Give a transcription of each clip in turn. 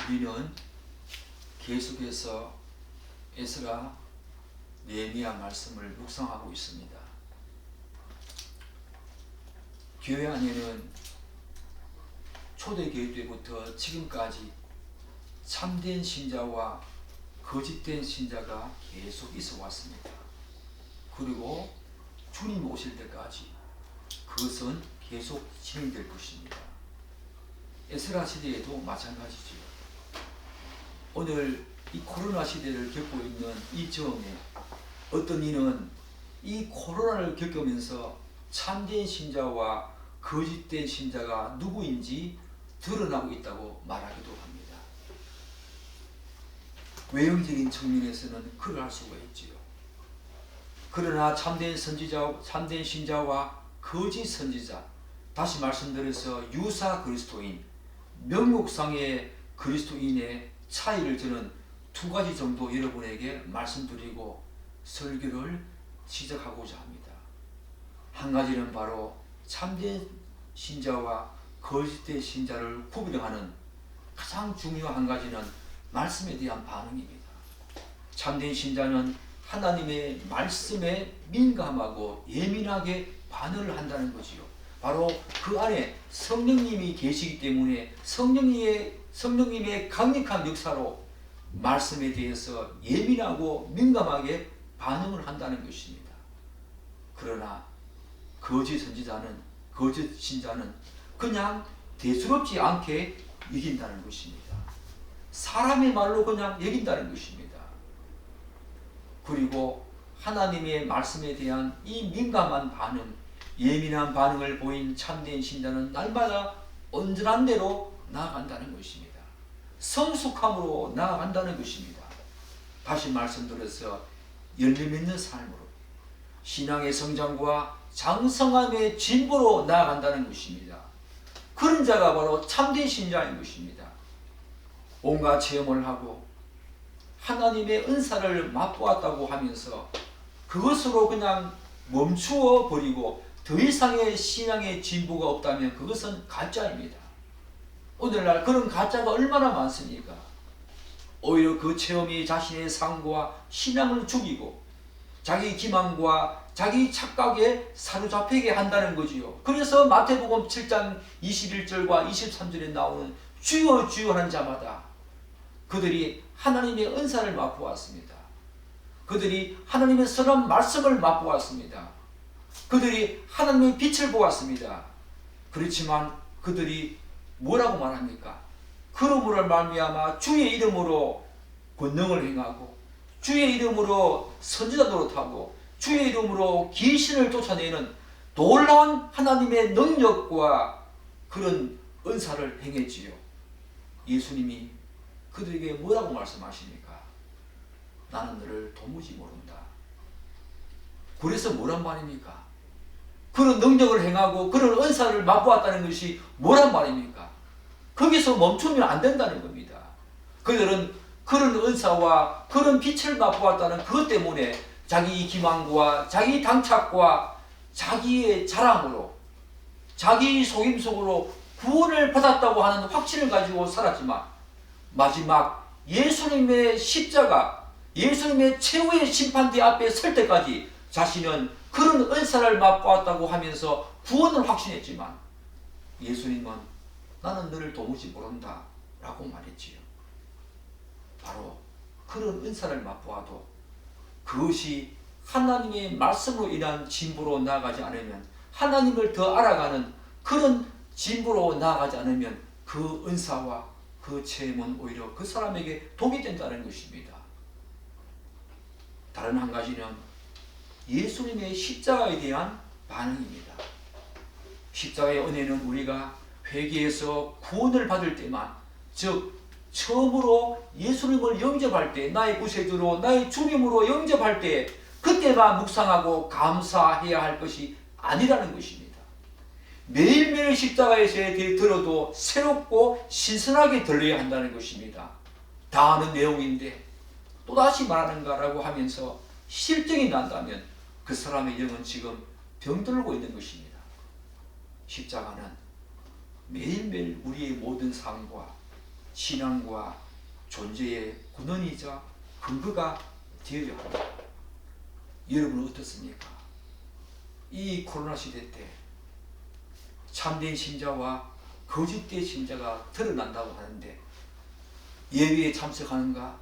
우리는 계속해서 에스라, 느헤미야 말씀을 묵상하고 있습니다. 교회 안에는 초대교회 때부터 지금까지 참된 신자와 거짓된 신자가 계속 있어 왔습니다. 그리고 주님 오실 때까지 그것은 계속 진행될 것입니다. 에스라 시대에도 마찬가지죠. 오늘 이 코로나 시대를 겪고 있는 이 즈음에 어떤 이는 이 코로나를 겪으면서 참된 신자와 거짓된 신자가 누구인지 드러나고 있다고 말하기도 합니다. 외형적인 측면에서는 그럴 수가 있지요. 그러나 참된 선지자, 참된 신자와 거짓 선지자, 다시 말씀드려서 유사 그리스도인, 명목상의 그리스도인의 차이를 저는 두 가지 정도 여러분에게 말씀드리고 설교를 시작하고자 합니다. 한 가지는 바로 참된 신자와 거짓된 신자를 구별하는 가장 중요한 한 가지는 말씀에 대한 반응입니다. 참된 신자는 하나님의 말씀에 민감하고 예민하게 반응을 한다는 거지요. 바로 그 안에 성령님이 계시기 때문에 성령님의 강력한 역사로 말씀에 대해서 예민하고 민감하게 반응을 한다는 것입니다. 그러나 거짓 선지자는, 거짓 신자는 그냥 대수롭지 않게 여긴다는 것입니다. 사람의 말로 그냥 여긴다는 것입니다. 그리고 하나님의 말씀에 대한 이 민감한 반응, 예민한 반응을 보인 참된 신자는 날마다 온전한 대로 나아간다는 것입니다. 성숙함으로 나아간다는 것입니다. 다시 말씀드려서 열매 맺는 삶으로, 신앙의 성장과 장성함의 진보로 나아간다는 것입니다. 그런 자가 바로 참된 신자인 것입니다. 온갖 체험을 하고 하나님의 은사를 맛보았다고 하면서 그것으로 그냥 멈추어 버리고 더 이상의 신앙의 진보가 없다면 그것은 가짜입니다. 오늘날 그런 가짜가 얼마나 많습니까? 오히려 그 체험이 자신의 삶과 신앙을 죽이고 자기 기만과 자기 착각에 사로잡히게 한다는 거지요. 그래서 마태복음 7장 21절과 23절에 나오는 주여 주여 하는 자마다 그들이 하나님의 은사를 맛보았습니다. 그들이 하나님의 선한 말씀을 맛보았습니다. 그들이 하나님의 빛을 보았습니다. 그렇지만 그들이 뭐라고 말합니까? 그러므로 말미암아 주의 이름으로 권능을 행하고 주의 이름으로 선지자 노릇하고 주의 이름으로 귀신을 쫓아내는 놀라운 하나님의 능력과 그런 은사를 행했지요. 예수님이 그들에게 뭐라고 말씀하십니까? 나는 너를 도무지 모른다. 그래서 뭐란 말입니까? 그런 능력을 행하고 그런 은사를 맛보았다는 것이 뭐란 말입니까? 거기서 멈추면 안 된다는 겁니다. 그들은 그런 은사와 그런 빛을 맛보았다는 그것 때문에 자기 기만과 자기 당착과 자기의 자랑으로 자기 속임속으로 구원을 받았다고 하는 확신을 가지고 살았지만 마지막 예수님의 십자가, 예수님의 최후의 심판대 앞에 설 때까지 자신은 그런 은사를 맛보았다고 하면서 구원을 확신했지만 예수님은 나는 너를 도무지 모른다 라고 말했지요. 바로 그런 은사를 맛보아도 그것이 하나님의 말씀으로 인한 진보로 나아가지 않으면, 하나님을 더 알아가는 그런 진보로 나아가지 않으면 그 은사와 그 체험은 오히려 그 사람에게 독이 된다는 것입니다. 다른 한 가지는 예수님의 십자가에 대한 반응입니다. 십자가의 은혜는 우리가 회개해서 구원을 받을 때만, 즉 처음으로 예수님을 영접할 때, 나의 구세주로 나의 주님으로 영접할 때 그때만 묵상하고 감사해야 할 것이 아니라는 것입니다. 매일매일 십자가에서 들어도 새롭고 신선하게 들려야 한다는 것입니다. 다 아는 내용인데 또다시 말하는가라고 하면서 실증이 난다면 그 사람의 영은 지금 병들고 있는 것입니다. 십자가는 매일매일 우리의 모든 삶과 신앙과 존재의 근원이자 근거가 되어야 합니다. 여러분은 어떻습니까? 이 코로나 시대 때 참된 신자와 거짓된 신자가 드러난다고 하는데 예배에 참석하는가?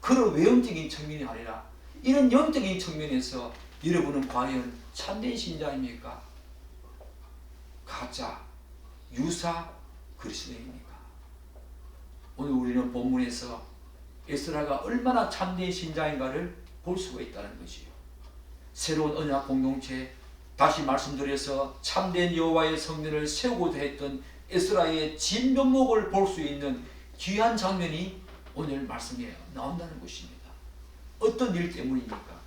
그런 외형적인 측면이 아니라 이런 영적인 측면에서 여러분은 과연 참된 신자입니까? 가짜, 유사 그리스도입니까? 오늘 우리는 본문에서 에스라가 얼마나 참된 신자인가를 볼 수가 있다는 것이요. 새로운 언약 공동체, 다시 말씀드려서 참된 여호와의 성전을 세우고자 했던 에스라의 진면목을 볼 수 있는 귀한 장면이 오늘 말씀에 나온다는 것입니다. 어떤 일 때문입니까?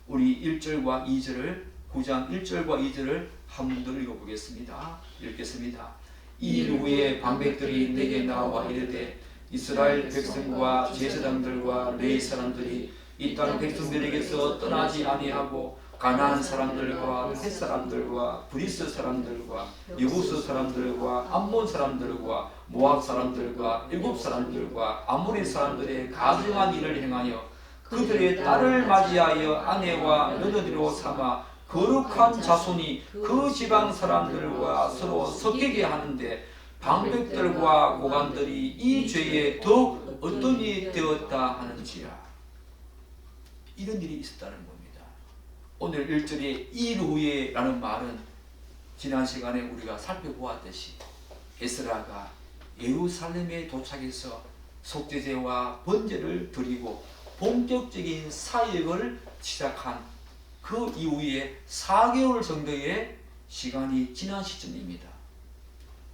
우리 1절과 2절을 9장 1절과 2절을 한 번 더 읽어보겠습니다. 읽겠습니다. 이 일 후에 방백들이 내게 나와 이르되 이스라엘 백성과 제사장들과 레위 사람들이 이 땅 백성들에게서 떠나지 아니하고 가나안 사람들과 헷 사람들과 브리스 사람들과 여부스 사람들과 암몬 사람들과 모압 사람들과 일곱 사람들과 아모리 사람들의 가증한 일을 행하여 그들의 딸을 맞이하여 아내와 며느리로 삼아 거룩한 자손이 그 지방 사람들과 서로 섞이게 하는데 방백들과 고관들이 이 죄에 더욱 어떤이 되었다 하는지라. 이런 일이 있었다는 겁니다. 오늘 1절에 일 후에 라는 말은 지난 시간에 우리가 살펴보았듯이 에스라가 예루살렘에 도착해서 속죄제와 번제를 드리고 본격적인 사역을 시작한 그 이후에 4개월 정도의 시간이 지난 시점입니다.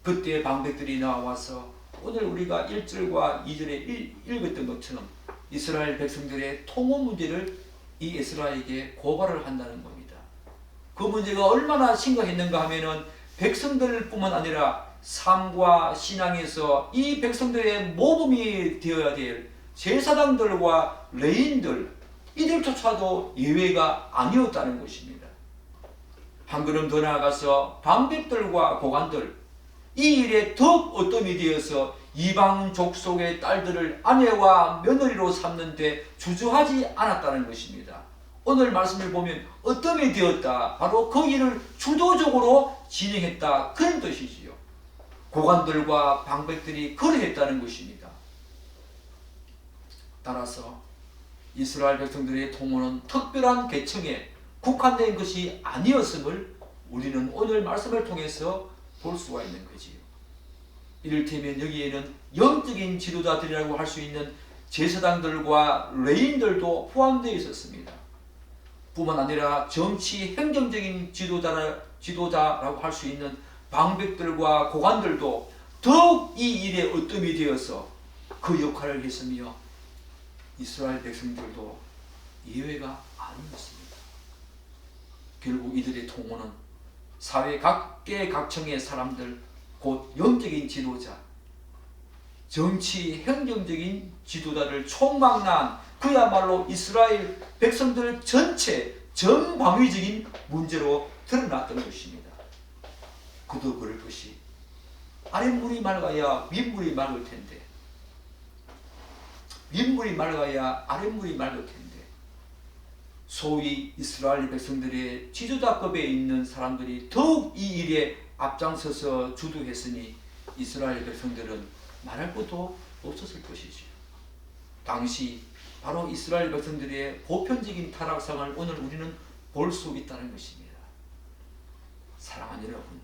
그때 방백들이 나와서 오늘 우리가 1절과 2절에 읽었던 것처럼 이스라엘 백성들의 통호 문제를 이 에스라에게 고발을 한다는 겁니다. 그 문제가 얼마나 심각했는가 하면은 백성들뿐만 아니라 삶과 신앙에서 이 백성들의 모범이 되어야 될 제사장들과 레인들 이들조차도 예외가 아니었다는 것입니다. 한 걸음 더 나아가서 방백들과 고관들 이 일에 더욱 어떠미 되어서 이방 족속의 딸들을 아내와 며느리로 삼는데 주저하지 않았다는 것입니다. 오늘 말씀을 보면 어떠미 되었다. 바로 그 일을 주도적으로 진행했다. 그런 뜻이지요. 고관들과 방백들이 그러했다는 것입니다. 따라서 이스라엘 백성들의 통호는 특별한 계층에 국한된 것이 아니었음을 우리는 오늘 말씀을 통해서 볼 수가 있는 거지요. 이를테면 여기에는 영적인 지도자들이라고 할 수 있는 제사장들과 레인들도 포함되어 있었습니다. 뿐만 아니라 정치 행정적인 지도자라고 할 수 있는 방백들과 고관들도 더욱 이 일에 어뜸이 되어서 그 역할을 했으며 이스라엘 백성들도 예외가 아니었습니다. 결국 이들의 통호는 사회 각계 각층의 사람들, 곧 영적인 지도자, 정치 행정적인 지도자를 총망라한 그야말로 이스라엘 백성들 전체 전방위적인 문제로 드러났던 것입니다. 그도 그럴 것이 아랫물이 맑아야 윗물이 맑을 텐데 윗물이 맑아야 아랫물이 맑을 텐데 소위 이스라엘 백성들의 지도자급에 있는 사람들이 더욱 이 일에 앞장서서 주도했으니 이스라엘 백성들은 말할 것도 없었을 것이죠. 당시 바로 이스라엘 백성들의 보편적인 타락상을 오늘 우리는 볼 수 있다는 것입니다. 사랑하는 여러분,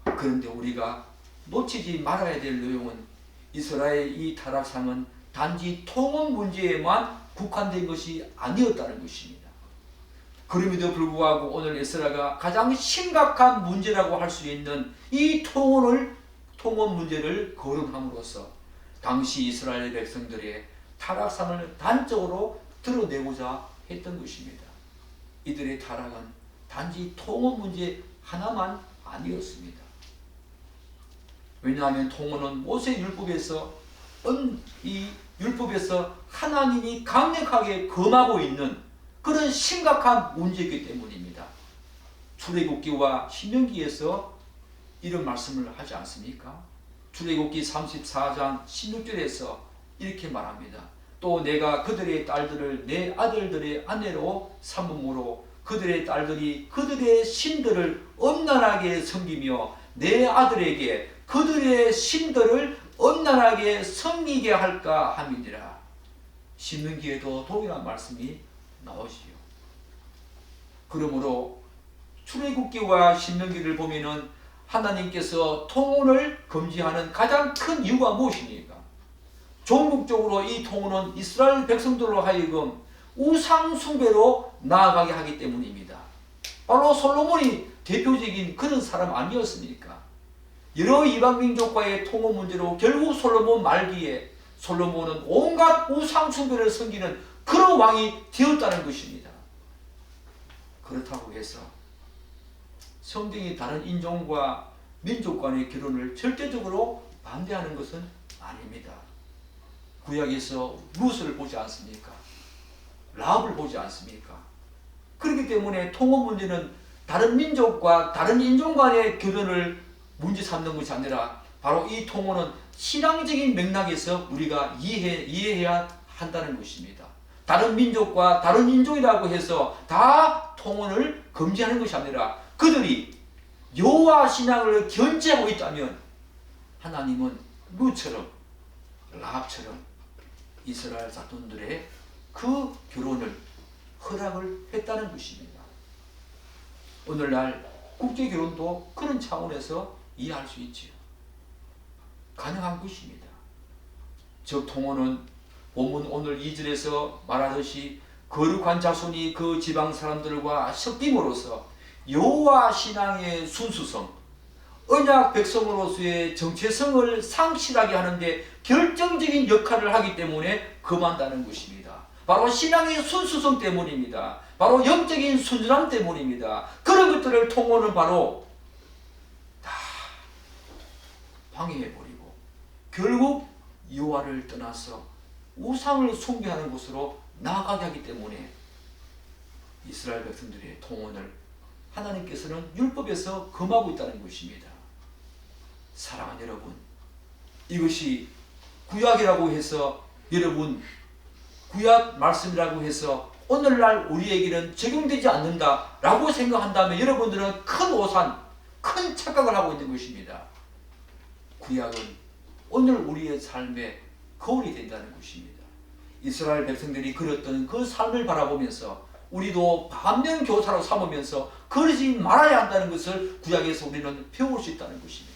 그런데 우리가 놓치지 말아야 될 내용은 이스라엘의 이 타락상은 단지 통혼 문제에만 국한된 것이 아니었다는 것입니다. 그럼에도 불구하고 오늘 에스라가 가장 심각한 문제라고 할 수 있는 이 통혼 문제를 거론함으로써 당시 이스라엘 백성들의 타락상을 단적으로 드러내고자 했던 것입니다. 이들의 타락은 단지 통혼 문제 하나만 아니었습니다. 왜냐하면 통혼은 모세 율법에서 이 율법에서 하나님이 강력하게 금하고 있는 그런 심각한 문제이기 때문입니다. 출애굽기와 신명기에서 이런 말씀을 하지 않습니까? 출애굽기 34장 16절에서 이렇게 말합니다. 또 내가 그들의 딸들을 내 아들들의 아내로 삼음으로 그들의 딸들이 그들의 신들을 엄란하게 섬기며 내 아들에게 그들의 신들을 엄란하게 섬기게 할까 함이니라. 신명기에도 동일한 말씀이 나오지요. 그러므로 출애굽기와 신명기를 보면은 하나님께서 통혼을 금지하는 가장 큰 이유가 무엇입니까? 종국적으로 이 통혼은 이스라엘 백성들로 하여금 우상 숭배로 나아가게 하기 때문입니다. 바로 솔로몬이 대표적인 그런 사람 아니었습니까? 여러 이방 민족과의 통혼 문제로 결국 솔로몬 말기에 솔로몬은 온갖 우상 숭배를 섬기는 그런 왕이 되었다는 것입니다. 그렇다고 해서 성경이 다른 인종과 민족 간의 결혼을 절대적으로 반대하는 것은 아닙니다. 구약에서 룻을 보지 않습니까? 라합을 보지 않습니까? 그렇기 때문에 통혼 문제는 다른 민족과 다른 인종 간의 결혼을 문제 삼는 것이 아니라 바로 이 통혼은 신앙적인 맥락에서 우리가 이해해야 한다는 것입니다. 다른 민족과 다른 인종이라고 해서 다 통혼을 금지하는 것이 아니라 그들이 여호와 신앙을 견지하고 있다면 하나님은 룻처럼 라합처럼 이스라엘 자손들의 그 결혼을 허락을 했다는 것입니다. 오늘날 국제결혼도 그런 차원에서 이해할 수 있지요. 가능한 것입니다. 즉 통혼은 본문 오늘 2절에서 말하듯이 거룩한 자손이 그 지방 사람들과 섞임으로써 여호와 신앙의 순수성, 언약 백성으로서의 정체성을 상실하게 하는데 결정적인 역할을 하기 때문에 금한다는 것입니다. 바로 신앙의 순수성 때문입니다. 바로 영적인 순전함 때문입니다. 그런 것들을 통혼은 바로 다 방해해버리고 결국 여호와를 떠나서 우상을 숭배하는 곳으로 나아가게 하기 때문에 이스라엘 백성들의 통혼을 하나님께서는 율법에서 금하고 있다는 것입니다. 사랑하는 여러분, 이것이 구약이라고 해서 여러분 구약 말씀이라고 해서 오늘날 우리에게는 적용되지 않는다라고 생각한다면 여러분들은 큰 오산, 큰 착각을 하고 있는 것입니다. 구약은 오늘 우리의 삶에 거울이 된다는 것입니다. 이스라엘 백성들이 그렸던 그 삶을 바라보면서 우리도 반면교사로 삼으면서 그러지 말아야 한다는 것을 구약에서 우리는 배울 수 있다는 것입니다.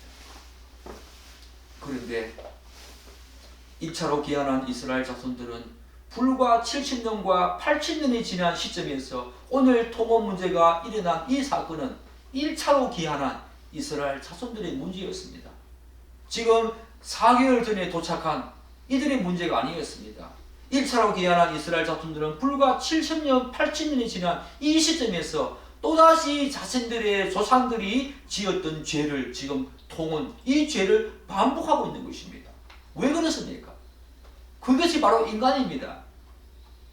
그런데 1차로 귀환한 이스라엘 자손들은 불과 70년과 80년이 지난 시점에서 오늘 통혼 문제가 일어난 이 사건은 1차로 귀환한 이스라엘 자손들의 문제였습니다. 지금 4개월 전에 도착한 이들의 문제가 아니었습니다. 1차로 귀환한 이스라엘 자손들은 불과 70년, 80년이 지난 이 시점에서 또다시 자신들의 조상들이 지었던 죄를 지금 통혼, 이 죄를 반복하고 있는 것입니다. 왜 그렇습니까? 그것이 바로 인간입니다.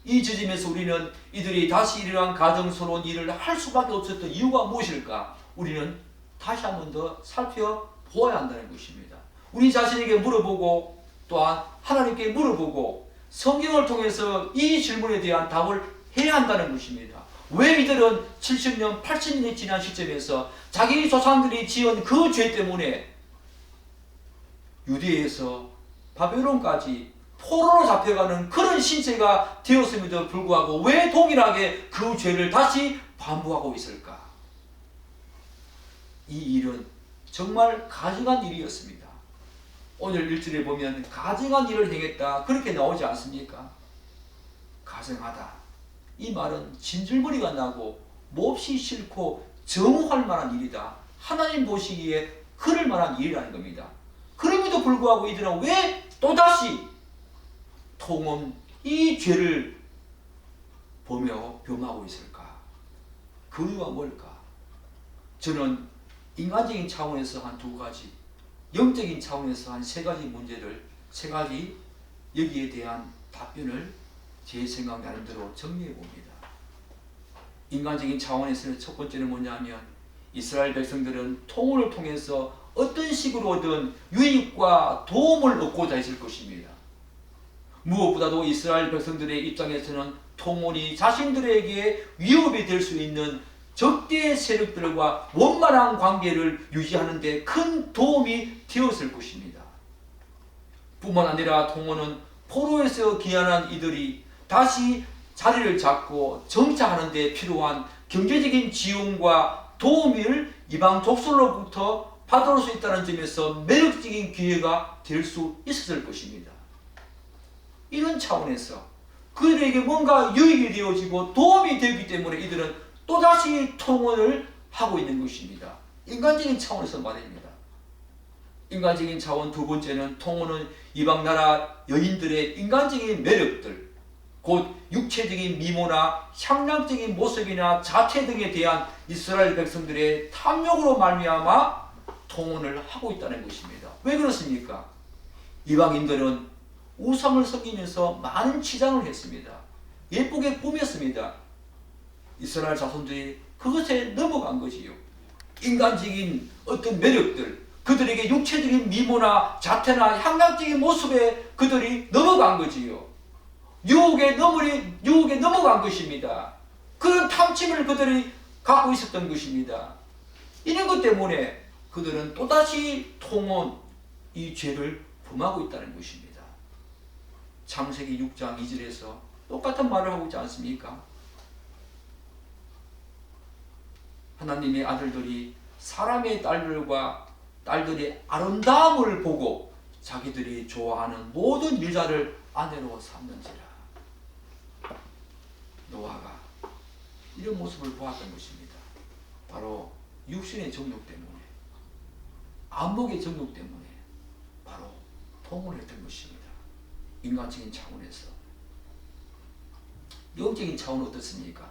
이 지점에서 우리는 이들이 다시 일어난 가정스러운 일을 할 수밖에 없었던 이유가 무엇일까? 우리는 다시 한 번 더 살펴보아야 한다는 것입니다. 우리 자신에게 물어보고 또한 하나님께 물어보고 성경을 통해서 이 질문에 대한 답을 해야 한다는 것입니다. 왜 이들은 70년, 80년이 지난 시점에서 자기 조상들이 지은 그 죄 때문에 유대에서 바벨론까지 포로로 잡혀가는 그런 신세가 되었음에도 불구하고 왜 동일하게 그 죄를 다시 반복하고 있을까? 이 일은 정말 가증한 일이었습니다. 오늘 1절에 보면 가증한 일을 행했다 그렇게 나오지 않습니까? 가증하다. 이 말은 진절머리가 나고 몹시 싫고 정오할 만한 일이다. 하나님 보시기에 그럴 만한 일이라는 겁니다. 그럼에도 불구하고 이들은 왜 또다시 통혼 이 죄를 보며 범하고 있을까? 그 이유가 뭘까? 저는 인간적인 차원에서 한 2가지, 영적인 차원에서 한 3가지 문제를, 3가지 여기에 대한 답변을 제 생각 나름대로 정리해 봅니다. 인간적인 차원에서는 첫 번째는 뭐냐면 이스라엘 백성들은 통혼을 통해서 어떤 식으로든 유익과 도움을 얻고자 했을 것입니다. 무엇보다도 이스라엘 백성들의 입장에서는 통혼이 자신들에게 위협이 될 수 있는 적대 세력들과 원만한 관계를 유지하는 데 큰 도움이 되었을 것입니다. 뿐만 아니라 통혼은 포로에서 귀환한 이들이 다시 자리를 잡고 정착하는 데 필요한 경제적인 지원과 도움을 이방 족속로부터 받을 수 있다는 점에서 매력적인 기회가 될 수 있었을 것입니다. 이런 차원에서 그들에게 뭔가 유익이 되어지고 도움이 되기 때문에 이들은 또다시 통혼을 하고 있는 것입니다. 인간적인 차원에서 말입니다. 인간적인 차원 두 번째는 통혼은 이방 나라 여인들의 인간적인 매력들, 곧 육체적인 미모나 향락적인 모습이나 자체 등에 대한 이스라엘 백성들의 탐욕으로 말미암아 통혼을 하고 있다는 것입니다. 왜 그렇습니까? 이방인들은 우상을 섬기면서 많은 치장을 했습니다. 예쁘게 꾸몄습니다. 이스라엘 자손들이 그것에 넘어간 것이요. 인간적인 어떤 매력들, 그들에게 육체적인 미모나 자태나 향락적인 모습에 그들이 넘어간 거지요. 유혹에 넘어간 것입니다. 그런 탐침을 그들이 갖고 있었던 것입니다. 이런 것 때문에 그들은 또다시 통혼, 이 죄를 범하고 있다는 것입니다. 창세기 6장 2절에서 똑같은 말을 하고 있지 않습니까? 하나님의 아들들이 사람의 딸들의 아름다움을 보고 자기들이 좋아하는 모든 여자를 아내로 삼는지라. 노아가 이런 모습을 보았던 것입니다. 바로 육신의 정욕 때문에, 안목의 정욕 때문에 바로 통혼을 했던 것입니다. 인간적인 차원에서. 영적인 차원은 어떻습니까?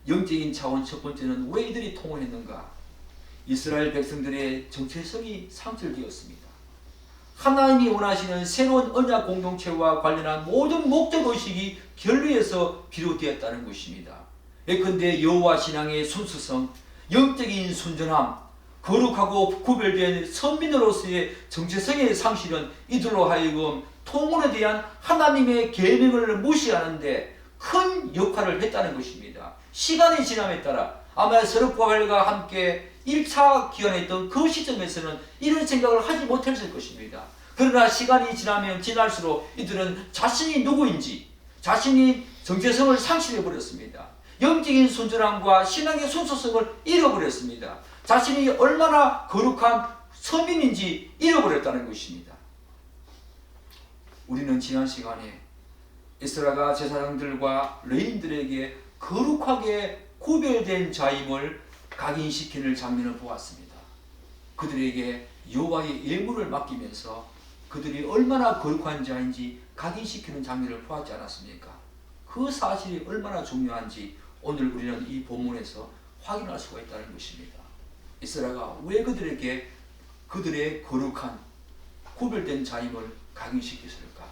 영적인 차원 첫 번째는 왜 이들이 통혼했는가? 이스라엘 백성들의 정체성이 상실되었습니다. 하나님이 원하시는 새로운 언약 공동체와 관련한 모든 목적의식이 결례에서 비롯되었다는 것입니다. 예컨대 여호와 신앙의 순수성, 영적인 순전함, 거룩하고 구별된 선민으로서의 정체성의 상실은 이들로 하여금 통혼에 대한 하나님의 계명을 무시하는데 큰 역할을 했다는 것입니다. 시간이 지남에 따라 아마 스룹바벨과 함께 1차 기간했던 그 시점에서는 이런 생각을 하지 못했을 것입니다. 그러나 시간이 지나면 지날수록 이들은 자신이 누구인지, 자신이 정체성을 상실해버렸습니다. 영적인 순전함과 신앙의 순수성을 잃어버렸습니다. 자신이 얼마나 거룩한 서민인지 잃어버렸다는 것입니다. 우리는 지난 시간에 에스라가 제사장들과 레인들에게 거룩하게 구별된 자임을 각인시키는 장면을 보았습니다. 그들에게 여호와의 예물을 맡기면서 그들이 얼마나 거룩한 자인지 각인시키는 장면을 보았지 않았습니까? 그 사실이 얼마나 중요한지 오늘 우리는 이 본문에서 확인할 수가 있다는 것입니다. 에스라가 왜 그들에게 그들의 거룩한 구별된 자임을 각인시켰을까?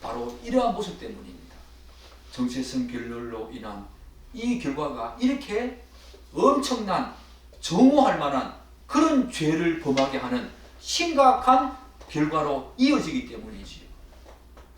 바로 이러한 모습 때문입니다. 정체성 결렬로 인한 이 결과가 이렇게 엄청난 정오할 만한 그런 죄를 범하게 하는 심각한 결과로 이어지기 때문이지요.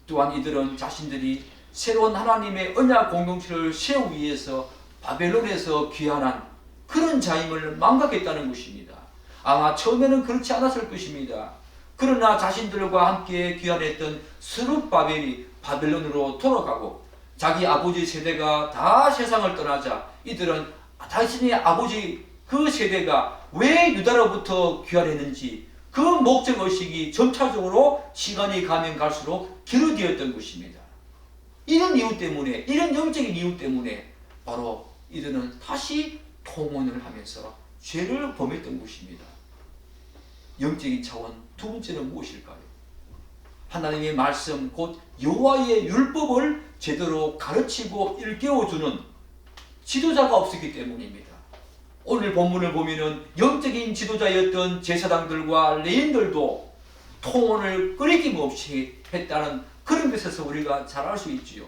또한 이들은 자신들이 새로운 하나님의 언약 공동체를 세우기 위해서 바벨론에서 귀환한 그런 자임을 망각했다는 것입니다. 아마 처음에는 그렇지 않았을 것입니다. 그러나 자신들과 함께 귀환했던 스룹바벨이 바벨론으로 돌아가고 자기 아버지 세대가 다 세상을 떠나자 이들은 자신의 아버지 그 세대가 왜 유다로부터 귀환했는지 그 목적의식이 점차적으로 시간이 가면 갈수록 길어지었던 것입니다. 이런 이유 때문에, 이런 영적인 이유 때문에 바로 이들은 다시 통혼을 하면서 죄를 범했던 것입니다. 영적인 차원 두 번째는 무엇일까요? 하나님의 말씀 곧 여호와의 율법을 제대로 가르치고 일깨워주는 지도자가 없었기 때문입니다. 오늘 본문을 보면은 영적인 지도자였던 제사장들과 레인들도 통혼을 끊임없이 했다는 그런 것에서 우리가 잘 알 수 있지요.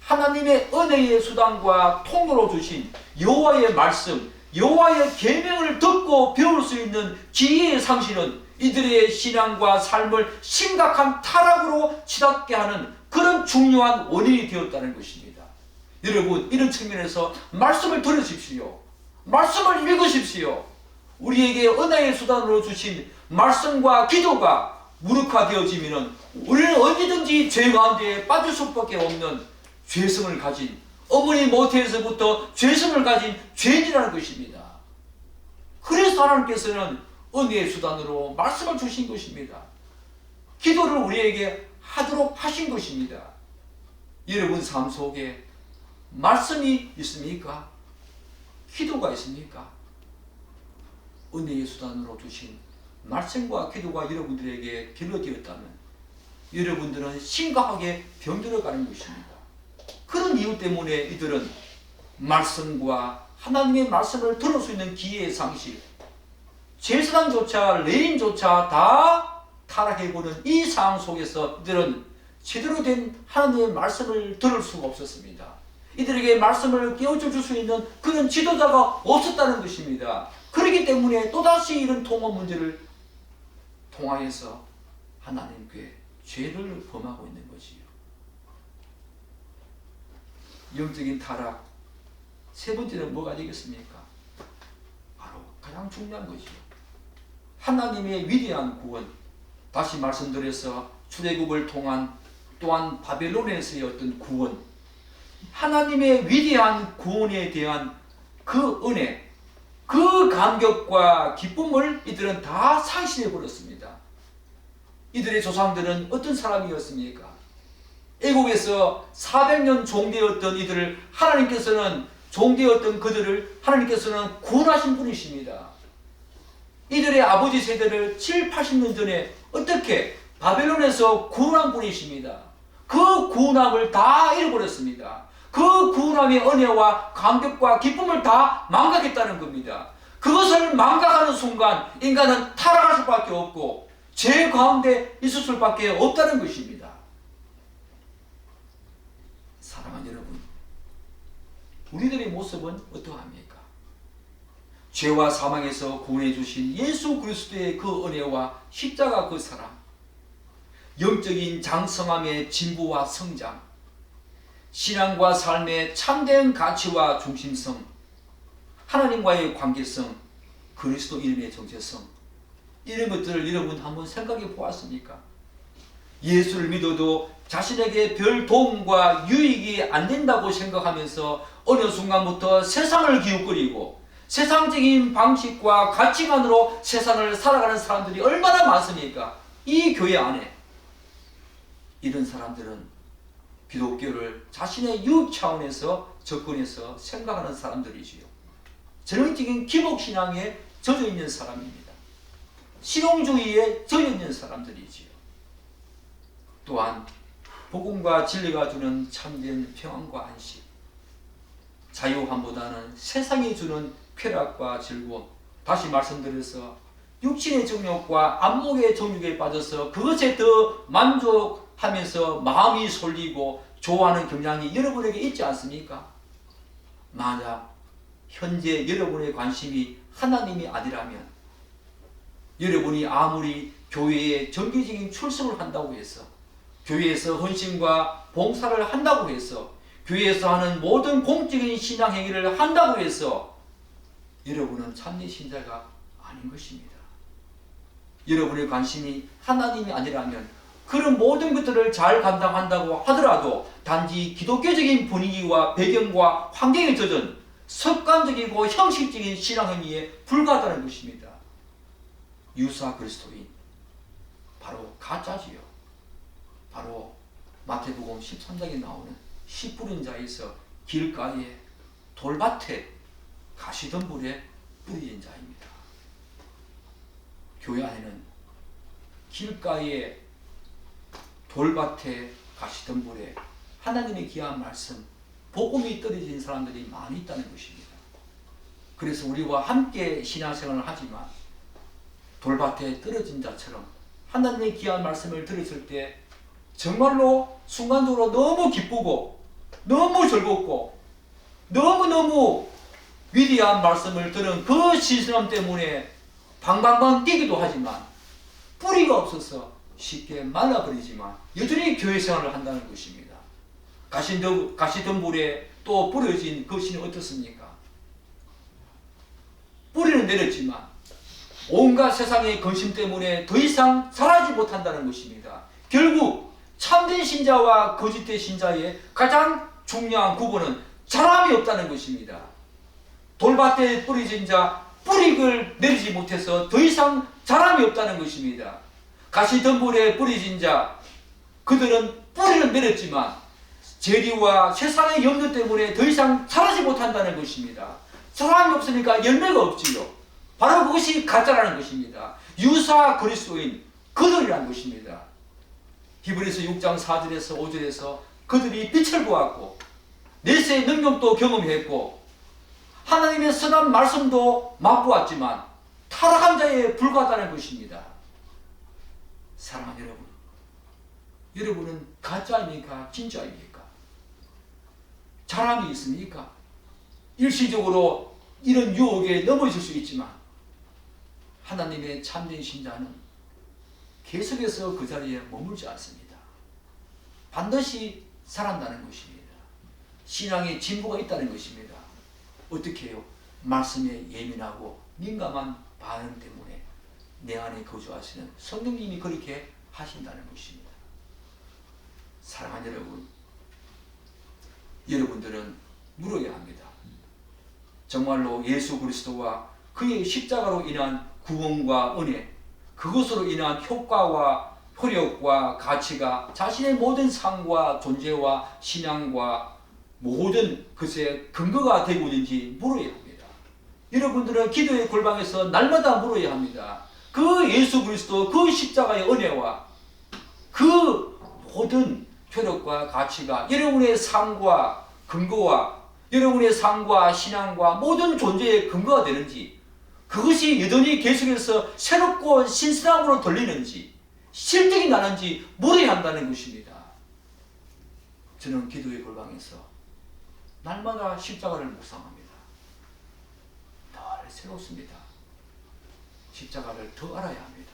하나님의 은혜의 수단과 통로로 주신 여호와의 말씀, 여호와의 계명을 듣고 배울 수 있는 기회의 상실은 이들의 신앙과 삶을 심각한 타락으로 치닫게 하는 그런 중요한 원인이 되었다는 것입니다. 여러분, 이런 측면에서 말씀을 들으십시오. 말씀을 읽으십시오. 우리에게 은혜의 수단으로 주신 말씀과 기도가 무력화되어지면 우리는 언제든지 죄 가운데 빠질 수밖에 없는 죄성을 가진, 어머니 모태에서부터 죄성을 가진 죄인이라는 것입니다. 그래서 하나님께서는 은혜의 수단으로 말씀을 주신 것입니다. 기도를 우리에게 하도록 하신 것입니다. 여러분 삶 속에 말씀이 있습니까? 기도가 있습니까? 은혜의 수단으로 주신 말씀과 기도가 여러분들에게 길러지었다면 여러분들은 심각하게 병들어가는 것입니다. 그런 이유 때문에 이들은 말씀과 하나님의 말씀을 들을 수 있는 기회의 상실, 제사장조차 레인조차 다 타락해보는 이 상황 속에서 이들은 제대로 된 하나님의 말씀을 들을 수가 없었습니다. 이들에게 말씀을 깨우쳐 줄 수 있는 그런 지도자가 없었다는 것입니다. 그렇기 때문에 또다시 이런 통합 문제를 통하여서 하나님께 죄를 범하고 있는 것이요. 영적인 타락 세 번째는 뭐가 되겠습니까? 바로 가장 중요한 것이요. 하나님의 위대한 구원, 다시 말씀드려서 출애굽을 통한 또한 바벨론에서의 어떤 구원, 하나님의 위대한 구원에 대한 그 은혜, 그 감격과 기쁨을 이들은 다 상실해 버렸습니다. 이들의 조상들은 어떤 사람이었습니까? 애국에서 400년 종되었던 이들을 하나님께서는 종되었던 그들을 하나님께서는 구원하신 분이십니다. 이들의 아버지 세대를 7, 80년 전에 어떻게 바벨론에서 구원한 분이십니다. 그 구원함을 다 잃어버렸습니다. 그 구원함의 은혜와 감격과 기쁨을 다 망각했다는 겁니다. 그것을 망각하는 순간 인간은 타락할 수밖에 없고 죄 가운데 있을 수밖에 없다는 것입니다. 사랑하는 여러분, 우리들의 모습은 어떠합니까? 죄와 사망에서 구원해 주신 예수 그리스도의 그 은혜와 십자가 그 사랑, 영적인 장성함의 진보와 성장, 신앙과 삶의 참된 가치와 중심성, 하나님과의 관계성, 그리스도 이름의 정체성, 이런 것들을 여러분 한번 생각해 보았습니까? 예수를 믿어도 자신에게 별 도움과 유익이 안 된다고 생각하면서 어느 순간부터 세상을 기웃거리고 세상적인 방식과 가치관으로 세상을 살아가는 사람들이 얼마나 많습니까? 이 교회 안에 이런 사람들은 기독교를 자신의 유익 차원에서 접근해서 생각하는 사람들이지요. 전형적인 기복신앙에 젖어있는 사람입니다. 실용주의에 젖어있는 사람들이지요. 또한 복음과 진리가 주는 참된 평안과 안식, 자유함보다는 세상이 주는 쾌락과 즐거움, 다시 말씀드려서 육신의 정욕과 안목의 정욕에 빠져서 그것에 더 만족하면서 마음이 설리고 좋아하는 경향이 여러분에게 있지 않습니까? 만약 현재 여러분의 관심이 하나님이 아니라면 여러분이 아무리 교회에 정기적인 출석을 한다고 해서 교회에서 헌신과 봉사를 한다고 해서 교회에서 하는 모든 공적인 신앙 행위를 한다고 해서 여러분은 참된 신자가 아닌 것입니다. 여러분의 관심이 하나님이 아니라면 그런 모든 것들을 잘 감당한다고 하더라도 단지 기독교적인 분위기와 배경과 환경에 젖은 습관적이고 형식적인 신앙 행위에 불과하다는 것입니다. 유사 그리스도인, 바로 가짜지요. 바로 마태복음 13장에 나오는 씨 뿌린 자에서 길가에 돌밭에 가시덤불에 뿌려진 자입니다. 교회 안에는 길가에 돌밭에 가시덤불에 하나님의 귀한 말씀, 복음이 떨어진 사람들이 많이 있다는 것입니다. 그래서 우리와 함께 신앙생활을 하지만 돌밭에 떨어진 자처럼 하나님의 귀한 말씀을 들었을 때 정말로 순간적으로 너무 기쁘고 너무 즐겁고 너무너무 위대한 말씀을 들은 그 신선함 때문에 방방방 뛰기도 하지만 뿌리가 없어서 쉽게 말라버리지만 여전히 교회 생활을 한다는 것입니다. 가시덤불에 또 뿌려진 그 씨는 어떻습니까? 뿌리는 내렸지만 온갖 세상의 근심 때문에 더 이상 자라지 못한다는 것입니다. 결국 참된 신자와 거짓된 신자의 가장 중요한 구분은 자람이 없다는 것입니다. 돌밭에 뿌려진 자, 뿌리를 내리지 못해서 더 이상 자람이 없다는 것입니다. 가시덤불에 뿌려진 자, 그들은 뿌리는 내렸지만 재리와 세상의 염려 때문에 더 이상 자라지 못한다는 것입니다. 사람이 없으니까 열매가 없지요. 바로 그것이 가짜라는 것입니다. 유사 그리스도인 그들이라는 것입니다. 히브리서 6장 4절에서 5절에서 그들이 빛을 보았고 내세의 능력도 경험했고 하나님의 선한 말씀도 맛보았지만 타락한 자에 불과하다는 것입니다. 사랑하는 여러분, 여러분은 가짜입니까? 진짜입니까? 자랑이 있습니까? 일시적으로 이런 유혹에 넘어질 수 있지만 하나님의 참된 신자는 계속해서 그 자리에 머물지 않습니다. 반드시 살아난다는 것입니다. 신앙의 진보가 있다는 것입니다. 어떻게 해요? 말씀에 예민하고 민감한 반응 때문에 내 안에 거주하시는 성령님이 그렇게 하신다는 것입니다. 사랑하는 여러분, 여러분들은 물어야 합니다. 정말로 예수 그리스도와 그의 십자가로 인한 구원과 은혜, 그것으로 인한 효과와 효력과 가치가 자신의 모든 삶과 존재와 신앙과 모든 것의 근거가 되고 있는지 물어야 합니다. 여러분들은 기도의 골방에서 날마다 물어야 합니다. 그 예수 그리스도 그 십자가의 은혜와 그 모든 효력과 가치가 여러분의 삶과 근거와 여러분의 삶과 신앙과 모든 존재의 근거가 되는지, 그것이 여전히 계속해서 새롭고 신선함으로 들리는지 실적이 나는지 물어야 한다는 것입니다. 저는 기도의 골방에서 날마다 십자가를 묵상합니다. 늘 새롭습니다. 십자가를 더 알아야 합니다.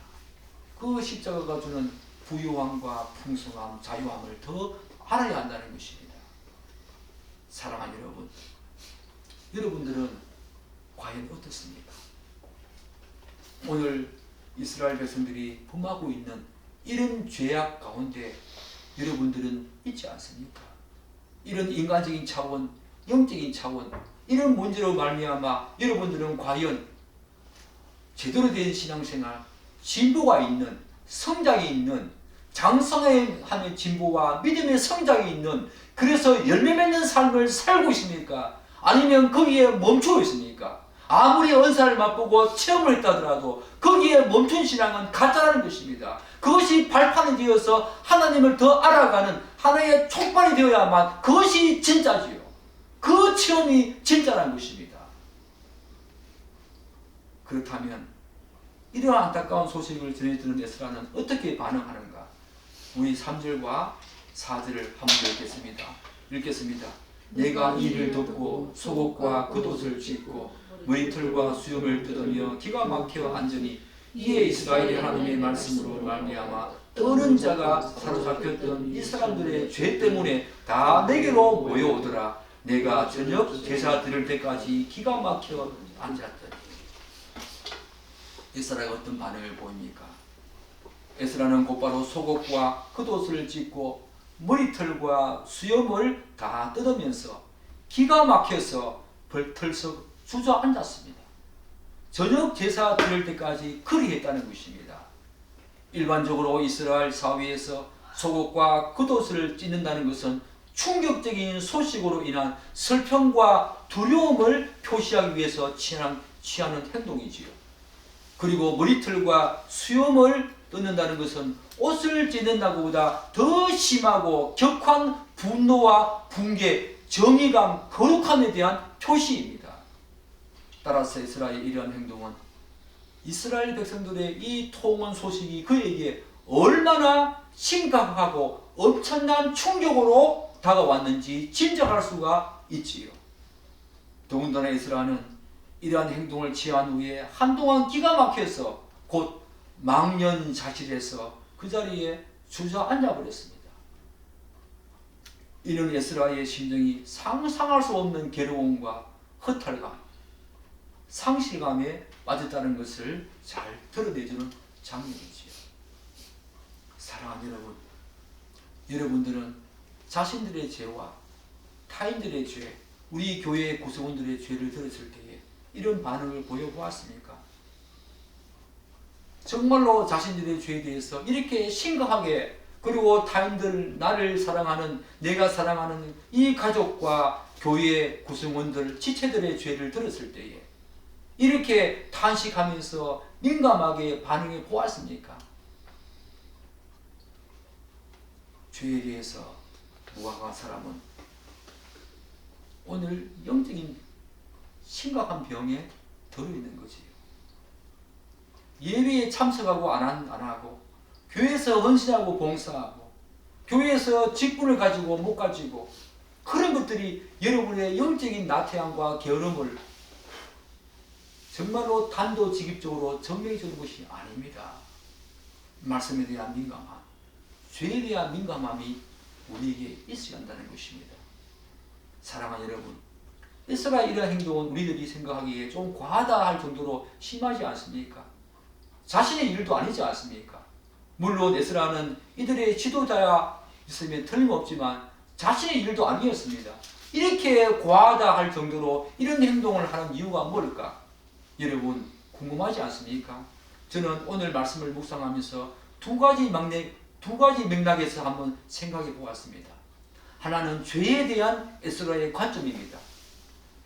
그 십자가가 주는 부유함과 풍성함, 자유함을 더 알아야 한다는 것입니다. 사랑하는 여러분, 여러분들은 과연 어떻습니까? 오늘 이스라엘 백성들이 범하고 있는 이런 죄악 가운데 여러분들은 있지 않습니까? 이런 인간적인 차원, 영적인 차원, 이런 문제로 말미암아 여러분들은 과연 제대로 된 신앙생활, 진보가 있는, 성장이 있는, 장성하는 진보와 믿음의 성장이 있는, 그래서 열매 맺는 삶을 살고 있습니까? 아니면 거기에 멈추고 있습니까? 아무리 은사를 맛보고 체험을 했다 하더라도 거기에 멈춘 신앙은 가짜라는 것입니다. 그것이 발판이 되어서 하나님을 더 알아가는 하나의 촉발이 되어야만 그것이 진짜지요. 그 체험이 진짜라는 것입니다. 그렇다면 이러한 안타까운 소식을 전해드는 에스라는 어떻게 반응하는가? 우리 3절과 4절을 한번 읽겠습니다. 내가 이를 덮고 속옷과 겉옷을 찢고 머리털과 수염을 뜯으며 기가 막혀 앉으니 이에 이스라엘의 하나님의 말씀으로 말미암아 떠는 자가 사로잡혔던 이 사람들의 죄 때문에 다 내게로 모여오더라. 내가 저녁 제사 드릴 때까지 기가 막혀 앉았더니. 에스라가 어떤 반응을 보입니까? 에스라는 곧바로 속옷과 겉옷을 찢고 머리털과 수염을 다 뜯으면서 기가 막혀서 벌털썩 주저앉았습니다. 저녁 제사 드릴 때까지 그리했다는 것입니다. 일반적으로 이스라엘 사회에서 속옷과 겉옷을 찢는다는 것은 충격적인 소식으로 인한 슬픔과 두려움을 표시하기 위해서 취하는 행동이지요. 그리고 머리털과 수염을 뜯는다는 것은 옷을 찢는다고보다 더 심하고 격한 분노와 붕괴, 정의감, 거룩함에 대한 표시입니다. 따라서 이스라엘의 이러한 행동은 이스라엘 백성들의 이 통원 소식이 그에게 얼마나 심각하고 엄청난 충격으로 다가왔는지 짐작할 수가 있지요. 더군다나 이스라엘은 이러한 행동을 취한 후에 한동안 기가 막혀서 곧 망연자실해서 그 자리에 주저앉아 버렸습니다. 이는 에스라의 심정이 상상할 수 없는 괴로움과 허탈감, 상실감에 빠졌다는 것을 잘 드러내주는 장면이지요. 사랑하는 여러분, 여러분들은 자신들의 죄와 타인들의 죄, 우리 교회의 구성원들의 죄를 들었을 때에 이런 반응을 보여보았습니까? 정말로 자신들의 죄에 대해서 이렇게 심각하게, 그리고 타인들, 나를 사랑하는, 내가 사랑하는 이 가족과 교회 구성원들, 지체들의 죄를 들었을 때에 이렇게 탄식하면서 민감하게 반응해 보았습니까? 죄에 대해서 무화과 사람은 오늘 영적인 심각한 병에 들어있는 거지요. 예배에 참석하고 안 하고, 교회에서 헌신하고 봉사하고, 교회에서 직분을 가지고 못 가지고, 그런 것들이 여러분의 영적인 나태함과 게으름을 정말로 단도직입적으로 증명해 주는 것이 아닙니다. 말씀에 대한 민감함, 죄에 대한 민감함이 우리에게 있어야 한다는 것입니다. 사랑하는 여러분, 에스라의 이러한 행동은 우리들이 생각하기에 좀 과하다 할 정도로 심하지 않습니까? 자신의 일도 아니지 않습니까? 물론 에스라는 이들의 지도자야 있으면 틀림없지만 자신의 일도 아니었습니다. 이렇게 과하다 할 정도로 이런 행동을 하는 이유가 뭘까? 여러분 궁금하지 않습니까? 저는 오늘 말씀을 묵상하면서 두 가지 맥락에서 한번 생각해 보았습니다. 하나는 죄에 대한 에스라의 관점입니다.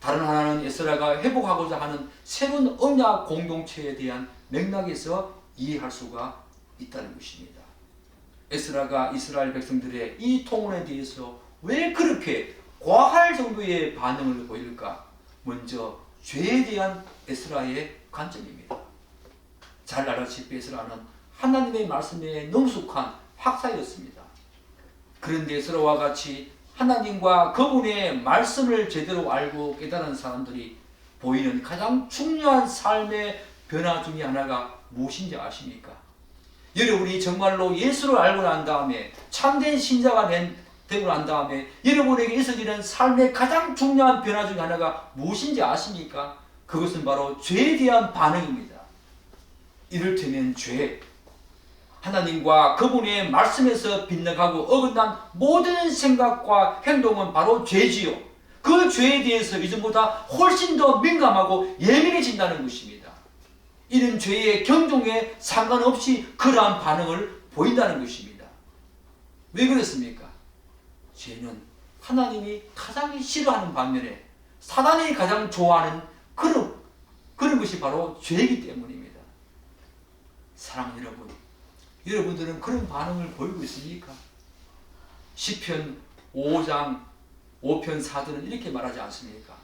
다른 하나는 에스라가 회복하고자 하는 새로운 언약 공동체에 대한 맥락에서 이해할 수가 있다는 것입니다. 에스라가 이스라엘 백성들의 이 통혼에 대해서 왜 그렇게 과할 정도의 반응을 보일까? 먼저 죄에 대한 에스라의 관점입니다. 잘 알다시피 에스라는 하나님의 말씀에 능숙한 학사였습니다. 그런데 에스라와 같이 하나님과 그분의 말씀을 제대로 알고 깨달은 사람들이 보이는 가장 중요한 삶의 변화 중에 하나가 무엇인지 아십니까? 여러분이 정말로 예수를 알고 난 다음에 참된 신자가 되고 난 다음에 여러분에게 있어지는 삶의 가장 중요한 변화 중에 하나가 무엇인지 아십니까? 그것은 바로 죄에 대한 반응입니다. 이를테면 죄, 하나님과 그분의 말씀에서 빗나가고 어긋난 모든 생각과 행동은 바로 죄지요. 그 죄에 대해서 이전보다 훨씬 더 민감하고 예민해진다는 것입니다. 이런 죄의 경종에 상관없이 그러한 반응을 보인다는 것입니다. 왜 그렇습니까? 죄는 하나님이 가장 싫어하는 반면에 사단이 가장 좋아하는 그런 것이 바로 죄이기 때문입니다. 사랑하는 여러분, 여러분들은 그런 반응을 보이고 있습니까? 시편 5장 5편 4절은 이렇게 말하지 않습니까?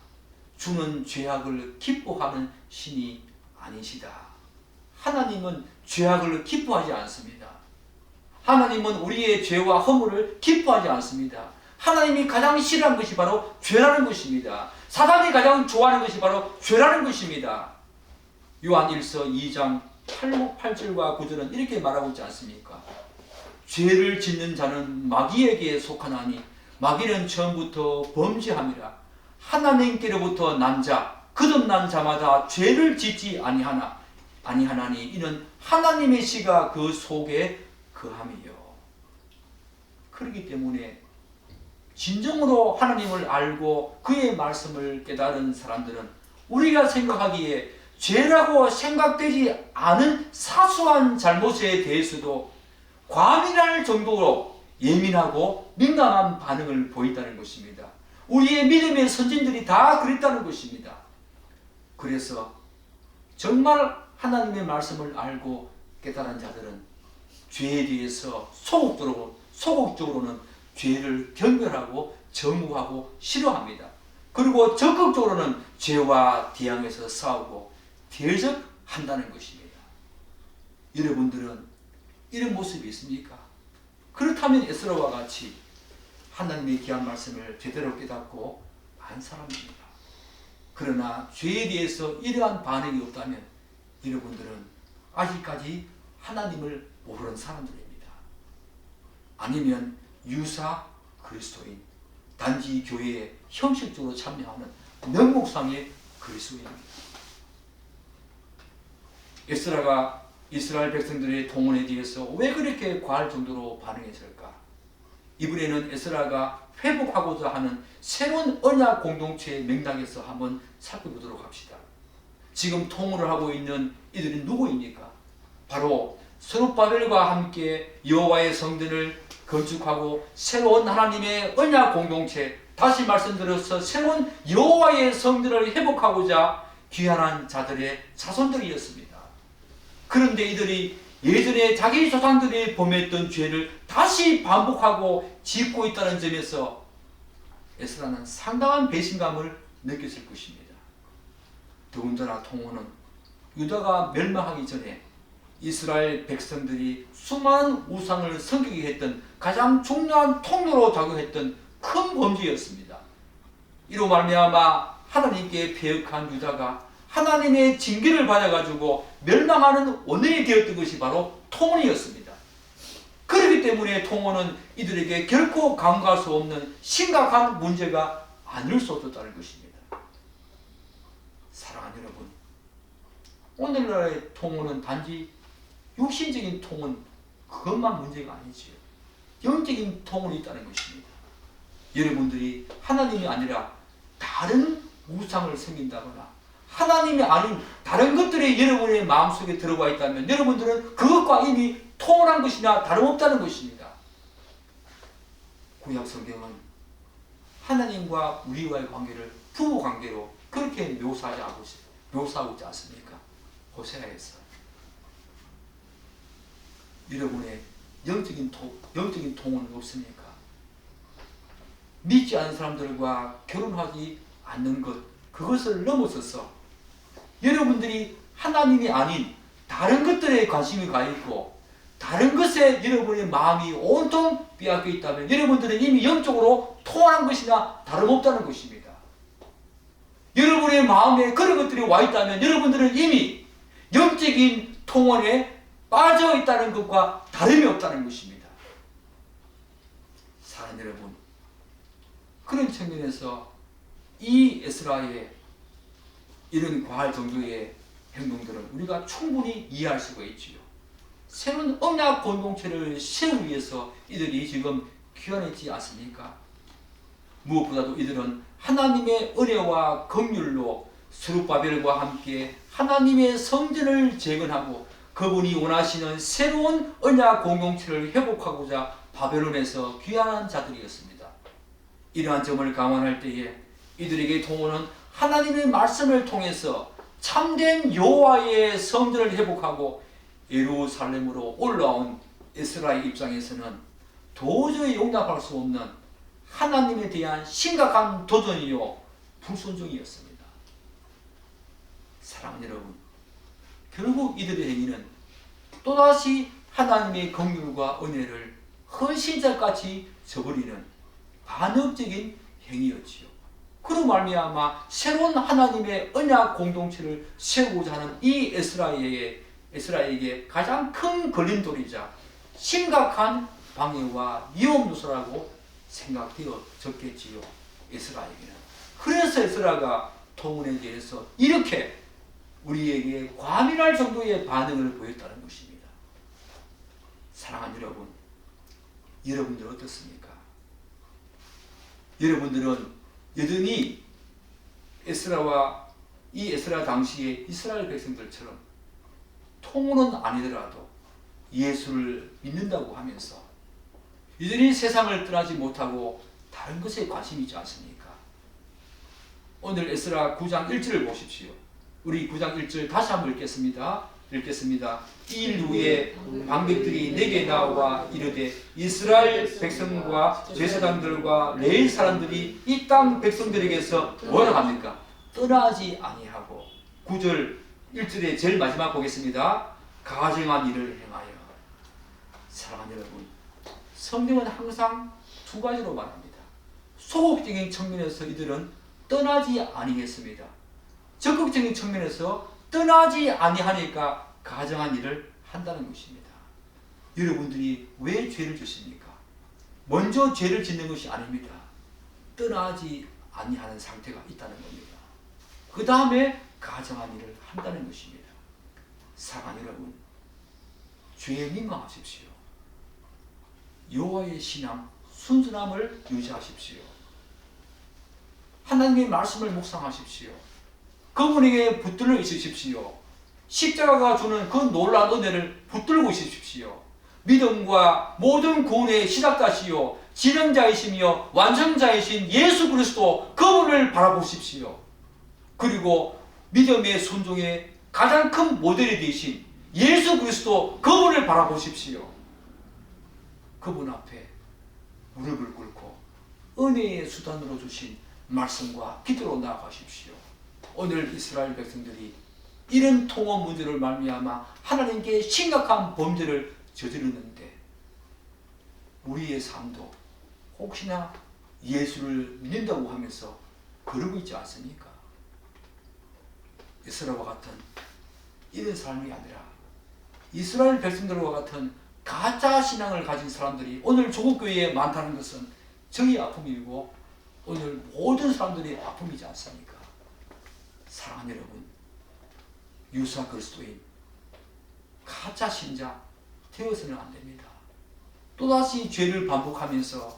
주는 죄악을 기뻐하는 신이 아니시다. 하나님은 죄악을 기뻐하지 않습니다. 하나님은 우리의 죄와 허물을 기뻐하지 않습니다. 하나님이 가장 싫어하는 것이 바로 죄라는 것입니다. 사단이 가장 좋아하는 것이 바로 죄라는 것입니다. 요한 1서 2장 8절과 9절은 이렇게 말하고 있지 않습니까? 죄를 짓는 자는 마귀에게 속하나니 마귀는 처음부터 범죄함이라. 하나님께로부터 난 자, 거듭난 자마다 죄를 짓지 아니하나니 이는 하나님의 씨가 그 속에 거함이요. 그렇기 때문에 진정으로 하나님을 알고 그의 말씀을 깨달은 사람들은 우리가 생각하기에 죄라고 생각되지 않은 사소한 잘못에 대해서도 과민할 정도로 예민하고 민감한 반응을 보인다는 것입니다. 우리의 믿음의 선진들이 다 그랬다는 것입니다. 그래서 정말 하나님의 말씀을 알고 깨달은 자들은 죄에 대해서 소극적으로는 죄를 경멸하고 정우하고 싫어합니다. 그리고 적극적으로는 죄와 대항해서 싸우고 대적한다는 것입니다. 여러분들은 이런 모습이 있습니까? 그렇다면 에스라와 같이 하나님의 귀한 말씀을 제대로 깨닫고 안 사람입니다. 그러나 죄에 대해서 이러한 반응이 없다면 여러분들은 아직까지 하나님을 모르는 사람들입니다. 아니면 유사 그리스도인, 단지 교회에 형식적으로 참여하는 명목상의 그리스도인입니다. 에스라가 이스라엘 백성들의 동원에 대해서 왜 그렇게 과할 정도로 반응했을까? 이번에는 에스라가 회복하고자 하는 새로운 언약 공동체의 맥락에서 한번 살펴보도록 합시다. 지금 통일을 하고 있는 이들이 누구입니까? 바로 스룹바벨과 함께 여호와의 성전을 건축하고 새로운 하나님의 언약 공동체, 다시 말씀드려서 새로운 여호와의 성전을 회복하고자 귀환한 자들의 자손들이었습니다. 그런데 이들이 예전에 자기 조상들이 범했던 죄를 다시 반복하고 짓고 있다는 점에서 에스라는 상당한 배신감을 느꼈을 것입니다. 더군다나 통호는 유다가 멸망하기 전에 이스라엘 백성들이 수많은 우상을 섬기게 했던 가장 중요한 통로로 작용했던 큰 범죄였습니다. 이로 말미암아 하나님께 배역한 유다가 하나님의 징계를 받아가지고 멸망하는 원인이 되었던 것이 바로 통혼이었습니다. 그렇기 때문에 통혼은 이들에게 결코 간과할 수 없는 심각한 문제가 아닐 수 없었다는 것입니다. 사랑하는 여러분, 오늘날의 통혼은 단지 육신적인 통혼 그것만 문제가 아니지요. 영적인 통혼이 있다는 것입니다. 여러분들이 하나님이 아니라 다른 우상을 섬긴다거나 하나님이 아닌 다른 것들이 여러분의 마음속에 들어와 있다면 여러분들은 그것과 이미 통혼한 것이나 다름없다는 것입니다. 구약 성경은 하나님과 우리와의 관계를 부부 관계로 그렇게 묘사하고 있지 않습니까? 호세아에서 여러분의 영적인 통혼은 없습니까? 믿지 않는 사람들과 결혼하지 않는 것, 그것을 넘어서서 여러분들이 하나님이 아닌 다른 것들에 관심이 가 있고 다른 것에 여러분의 마음이 온통 빼앗겨 있다면 여러분들은 이미 영적으로 통한한 것이나 다름없다는 것입니다. 여러분의 마음에 그런 것들이 와 있다면 여러분들은 이미 영적인 통원에 빠져 있다는 것과 다름이 없다는 것입니다. 사랑하는 여러분, 그런 측면에서 이 에스라의 이런 과할 정도의 행동들은 우리가 충분히 이해할 수가 있지요. 새로운 언약 공동체를 세우기 위해서 이들이 지금 귀환했지 않습니까? 무엇보다도 이들은 하나님의 은혜와 긍휼로 스룹바벨과 함께 하나님의 성전을 재건하고 그분이 원하시는 새로운 언약 공동체를 회복하고자 바벨론에서 귀환한 자들이었습니다. 이러한 점을 감안할 때에 이들에게 통호는 하나님의 말씀을 통해서 참된 여호와의 성전을 회복하고 예루살렘으로 올라온 에스라의 입장에서는 도저히 용납할 수 없는 하나님에 대한 심각한 도전이요 불순종이었습니다. 사랑하는 여러분, 결국 이들의 행위는 또다시 하나님의 긍휼과 은혜를 헌신자같이 저버리는 반역적인 행위였지요. 그로 말미암아 새로운 하나님의 언약 공동체를 세우고자 하는 이 에스라에게 가장 큰 걸림돌이자 심각한 방해와 위험 요소라고 생각되어졌겠지요. 에스라에게는. 그래서 에스라가 통혼에 대해서 이렇게 우리에게 과민할 정도의 반응을 보였다는 것입니다. 사랑하는 여러분, 여러분들 어떻습니까? 여러분들은 여전히 이 에스라 당시의 이스라엘 백성들처럼 통혼은 아니더라도 예수를 믿는다고 하면서 여전히 세상을 떠나지 못하고 다른 것에 관심이 있지 않습니까? 오늘 에스라 9장 1절을 보십시오. 우리 9장 1절 다시 한번 읽겠습니다. 2일 후에 방백들이 내게 나와 이르되 이스라엘 백성과 제사장들과 레위 사람들이 이 땅 백성들에게서 뭐라 합니까? 떠나지 아니하고 9절 1절의 제일 마지막 보겠습니다. 가증한 일을 행하여. 사랑하는 여러분, 성경은 항상 두 가지로 말합니다. 소극적인 측면에서 이들은 떠나지 아니했습니다. 적극적인 측면에서 떠나지 아니하니까 가정한 일을 한다는 것입니다. 여러분들이 왜 죄를 짓습니까? 먼저 죄를 짓는 것이 아닙니다. 떠나지 아니하는 상태가 있다는 겁니다. 그 다음에 가정한 일을 한다는 것입니다. 사랑하는 여러분, 죄에 민감하십시오. 여호와의 신앙, 순전함을 유지하십시오. 하나님의 말씀을 묵상하십시오. 그분에게 붙들려 있으십시오. 십자가가 주는 그 놀라운 은혜를 붙들고 있으십시오. 믿음과 모든 구원의 시작자시요 진행자이시며 완성자이신 예수 그리스도 그분을 바라보십시오. 그리고 믿음의 순종의 가장 큰 모델이 되신 예수 그리스도 그분을 바라보십시오. 그분 앞에 무릎을 꿇고 은혜의 수단으로 주신 말씀과 기도로 나아가십시오. 오늘 이스라엘 백성들이 이런 통업 문제를 말미암아 하나님께 심각한 범죄를 저지르는데 우리의 삶도 혹시나 예수를 믿는다고 하면서 그러고 있지 않습니까? 이스라엘과 같은 이런 삶이 아니라 이스라엘 백성들과 같은 가짜 신앙을 가진 사람들이 오늘 조국교회에 많다는 것은 저희 아픔이고 오늘 모든 사람들의 아픔이지 않습니까? 사랑하는 여러분, 유사 그리스도인 가짜 신자 되어서는 안 됩니다. 또다시 죄를 반복하면서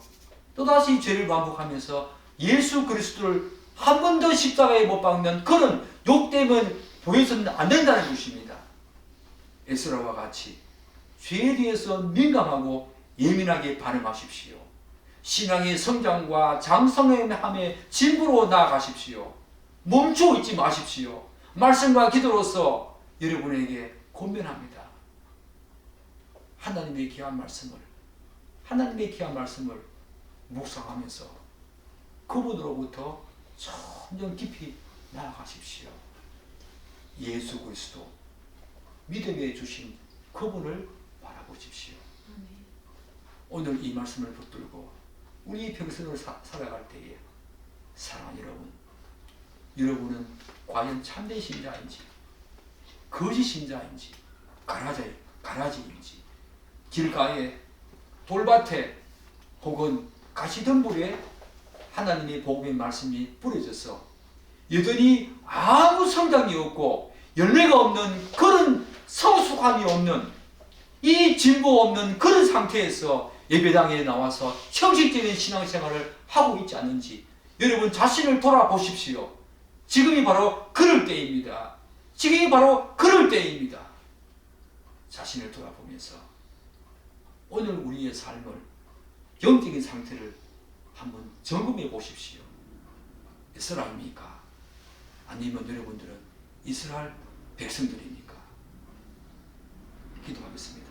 예수 그리스도를 한 번 더 십자가에 못 박는 그런 욕됨은 보여서는 안 된다는 것입니다. 에스라와 같이 죄에 대해서 민감하고 예민하게 반응하십시오. 신앙의 성장과 장성함의 진보로 나아가십시오. 멈추어 있지 마십시오. 말씀과 기도로서 여러분에게 권면합니다. 하나님의 귀한 말씀을 묵상하면서 그분으로부터 점점 깊이 나아가십시오. 예수 그리스도 믿음에 주신 그분을 바라보십시오. 오늘 이 말씀을 붙들고 우리 평생을 살아갈 때에 사랑하는 여러분은 과연 참된 신자인지 거짓 신자인지 가라지인지 길가에 돌밭에 혹은 가시덤불에 하나님의 복음의 말씀이 뿌려져서 여전히 아무 성장이 없고 열매가 없는 그런 성숙함이 없는 이 진보 없는 그런 상태에서 예배당에 나와서 형식적인 신앙생활을 하고 있지 않는지 여러분 자신을 돌아보십시오. 지금이 바로 그럴 때입니다. 자신을 돌아보면서 오늘 우리의 삶을 영적인 상태를 한번 점검해 보십시오. 이스라엘입니까? 아니면 여러분들은 이스라엘 백성들입니까? 기도하겠습니다.